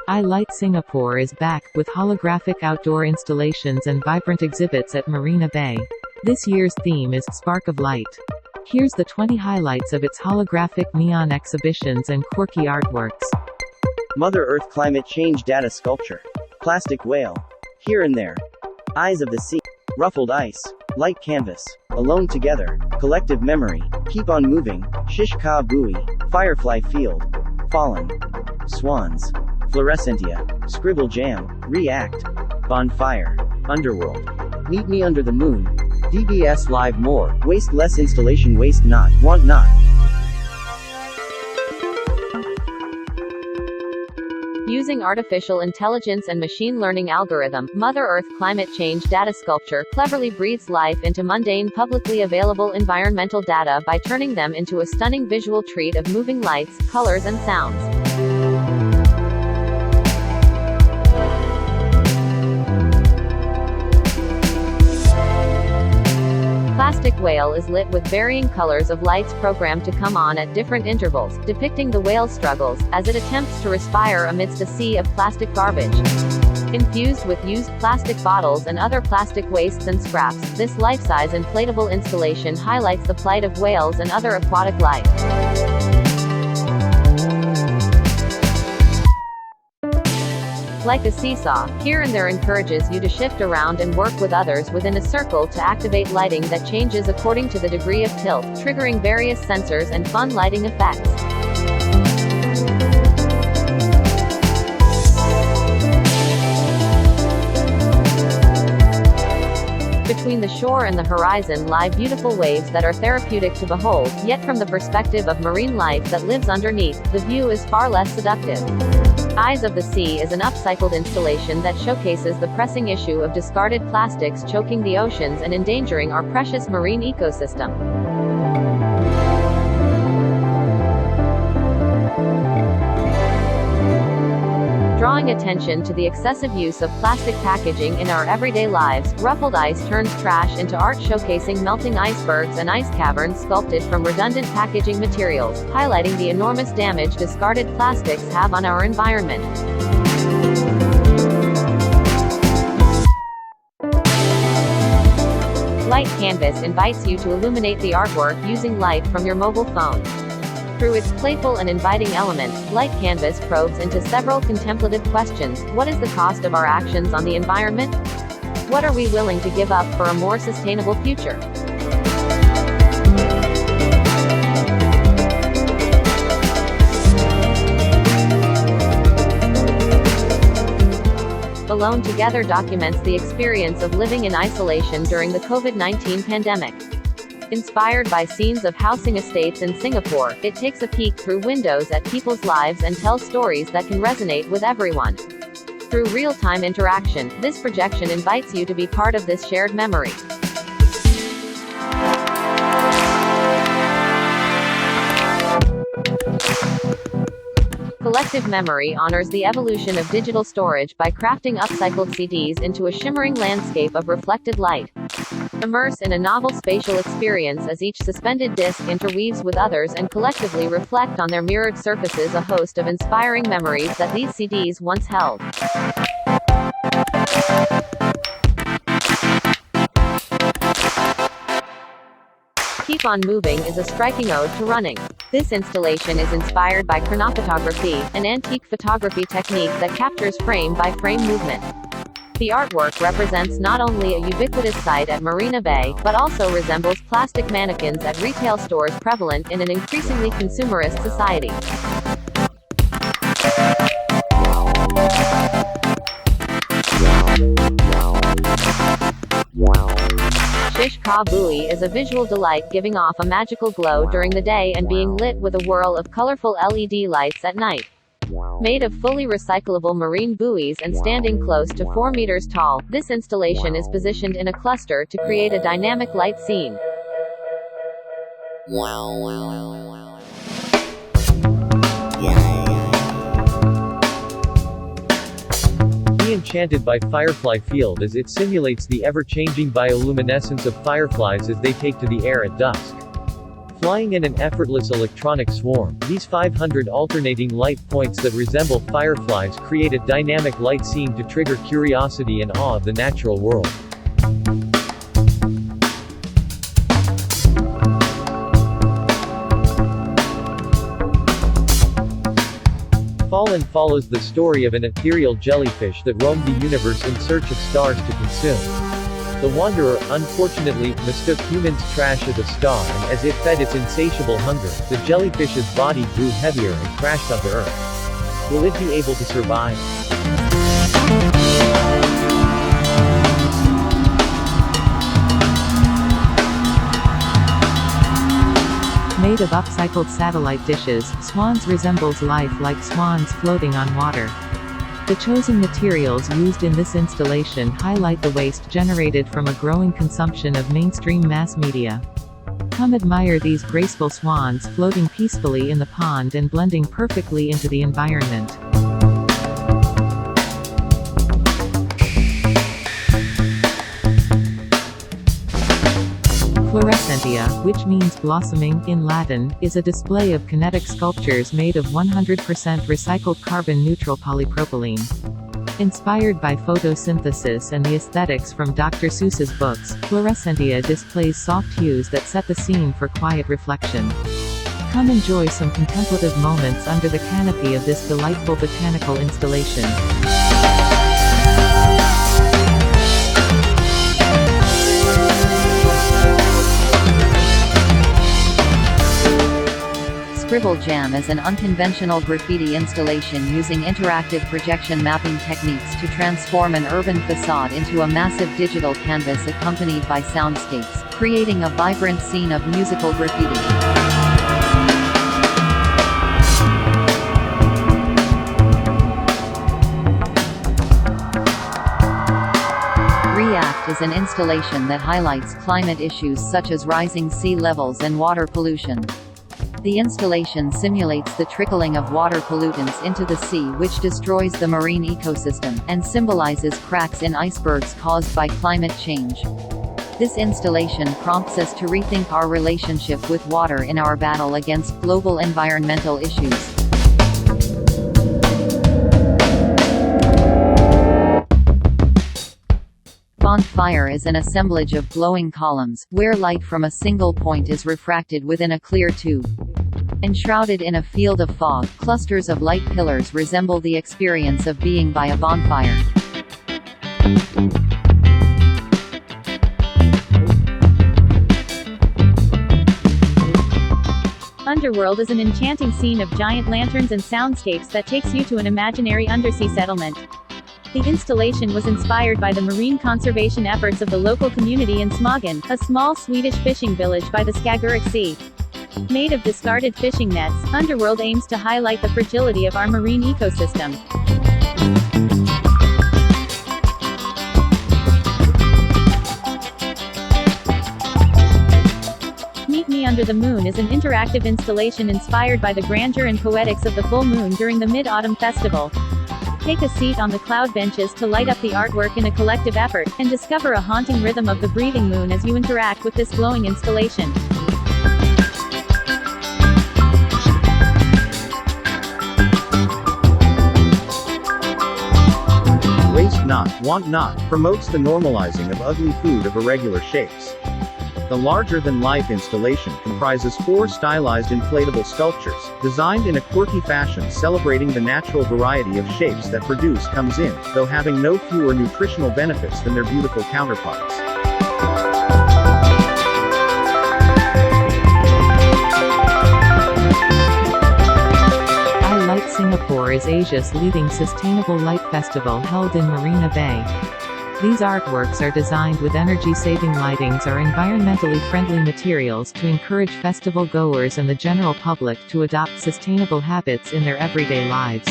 ilight Singapore is back, with holographic outdoor installations and vibrant exhibits at Marina Bay. This year's theme is Spark of Light. Here's the 20 highlights of its holographic neon exhibitions and quirky artworks. Mother Earth climate change data sculpture. Plastic whale. Here and there. Eyes of the sea. Ruffled ice. Light canvas. Alone together. Collective memory. Keep on moving. Shish ka buoy. Firefly field. Fallen. Swans. Fluorescentia. Scribble jam. React. Bondfire. Underworld. Meet me under the moon. DBS Live more. Waste less installation. Waste not. Want not. Using artificial intelligence and machine learning algorithm, Mother Earth climate change data sculpture cleverly breathes life into mundane publicly available environmental data by turning them into a stunning visual treat of moving lights, colors and sounds. Plastic whale is lit with varying colors of lights programmed to come on at different intervals, depicting the whale's struggles, as it attempts to respire amidst a sea of plastic garbage. Infused with used plastic bottles and other plastic wastes and scraps, this life-size inflatable installation highlights the plight of whales and other aquatic life. Like a seesaw, here and there encourages you to shift around and work with others within a circle to activate lighting that changes according to the degree of tilt, triggering various sensors and fun lighting effects. Between the shore and the horizon lie beautiful waves that are therapeutic to behold, yet from the perspective of marine life that lives underneath, the view is far less seductive. Eyes of the Sea is an upcycled installation that showcases the pressing issue of discarded plastics choking the oceans and endangering our precious marine ecosystem. Drawing attention to the excessive use of plastic packaging in our everyday lives, Ruffled Ice turns trash into art showcasing melting icebergs and ice caverns sculpted from redundant packaging materials, highlighting the enormous damage discarded plastics have on our environment. Light Canvas invites you to illuminate the artwork using light from your mobile phone. Through its playful and inviting elements, Light Canvas probes into several contemplative questions. What is the cost of our actions on the environment? What are we willing to give up for a more sustainable future? Alone Together documents the experience of living in isolation during the COVID-19 pandemic. Inspired by scenes of housing estates in Singapore, it takes a peek through windows at people's lives and tells stories that can resonate with everyone. Through real-time interaction, this projection invites you to be part of this shared memory. Collective Memory honors the evolution of digital storage by crafting upcycled CDs into a shimmering landscape of reflected light. Immerse in a novel spatial experience as each suspended disc interweaves with others and collectively reflect on their mirrored surfaces a host of inspiring memories that these CDs once held. Keep on Moving is a striking ode to running. This installation is inspired by chronophotography, an antique photography technique that captures frame-by-frame movement. The artwork represents not only a ubiquitous sight at Marina Bay, but also resembles plastic mannequins at retail stores prevalent in an increasingly consumerist society. Shish ka buoy is a visual delight, giving off a magical glow during the day and being lit with a whirl of colorful LED lights at night. Made of fully recyclable marine buoys and standing close to 4 meters tall, this installation is positioned in a cluster to create a dynamic light scene. Be enchanted by Firefly Field as it simulates the ever-changing bioluminescence of fireflies as they take to the air at dusk. Flying in an effortless electronic swarm, these 500 alternating light points that resemble fireflies create a dynamic light scene to trigger curiosity and awe of the natural world. Fallen follows the story of an ethereal jellyfish that roamed the universe in search of stars to consume. The wanderer, unfortunately, mistook humans' trash as a star and as it fed its insatiable hunger, the jellyfish's body grew heavier and crashed onto Earth. Will it be able to survive? Made of upcycled satellite dishes, Swans resembles life like swans floating on water. The chosen materials used in this installation highlight the waste generated from a growing consumption of mainstream mass media. Come admire these graceful swans floating peacefully in the pond and blending perfectly into the environment. Florescentia, which means blossoming in Latin, is a display of kinetic sculptures made of 100% recycled carbon-neutral polypropylene. Inspired by photosynthesis and the aesthetics from Dr. Seuss's books, Florescentia displays soft hues that set the scene for quiet reflection. Come enjoy some contemplative moments under the canopy of this delightful botanical installation. Scribble Jam is an unconventional graffiti installation using interactive projection mapping techniques to transform an urban facade into a massive digital canvas accompanied by soundscapes, creating a vibrant scene of musical graffiti. React is an installation that highlights climate issues such as rising sea levels and water pollution. The installation simulates the trickling of water pollutants into the sea, which destroys the marine ecosystem, and symbolizes cracks in icebergs caused by climate change. This installation prompts us to rethink our relationship with water in our battle against global environmental issues. Bondfire is an assemblage of glowing columns, where light from a single point is refracted within a clear tube. Enshrouded in a field of fog, clusters of light pillars resemble the experience of being by a bonfire. Underworld is an enchanting scene of giant lanterns and soundscapes that takes you to an imaginary undersea settlement. The installation was inspired by the marine conservation efforts of the local community in Smågen, a small Swedish fishing village by the Skagerrak Sea. Made of discarded fishing nets, Underworld aims to highlight the fragility of our marine ecosystem. Meet Me Under the Moon is an interactive installation inspired by the grandeur and poetics of the full moon during the Mid-Autumn Festival. Take a seat on the cloud benches to light up the artwork in a collective effort, and discover a haunting rhythm of the breathing moon as you interact with this glowing installation. Waste not, want not, promotes the normalizing of ugly food of irregular shapes. The larger-than-life installation comprises 4 stylized inflatable sculptures, designed in a quirky fashion celebrating the natural variety of shapes that produce comes in, though having no fewer nutritional benefits than their beautiful counterparts. iLight Singapore is Asia's leading sustainable light festival held in Marina Bay. These artworks are designed with energy-saving lightings or environmentally friendly materials to encourage festival goers and the general public to adopt sustainable habits in their everyday lives.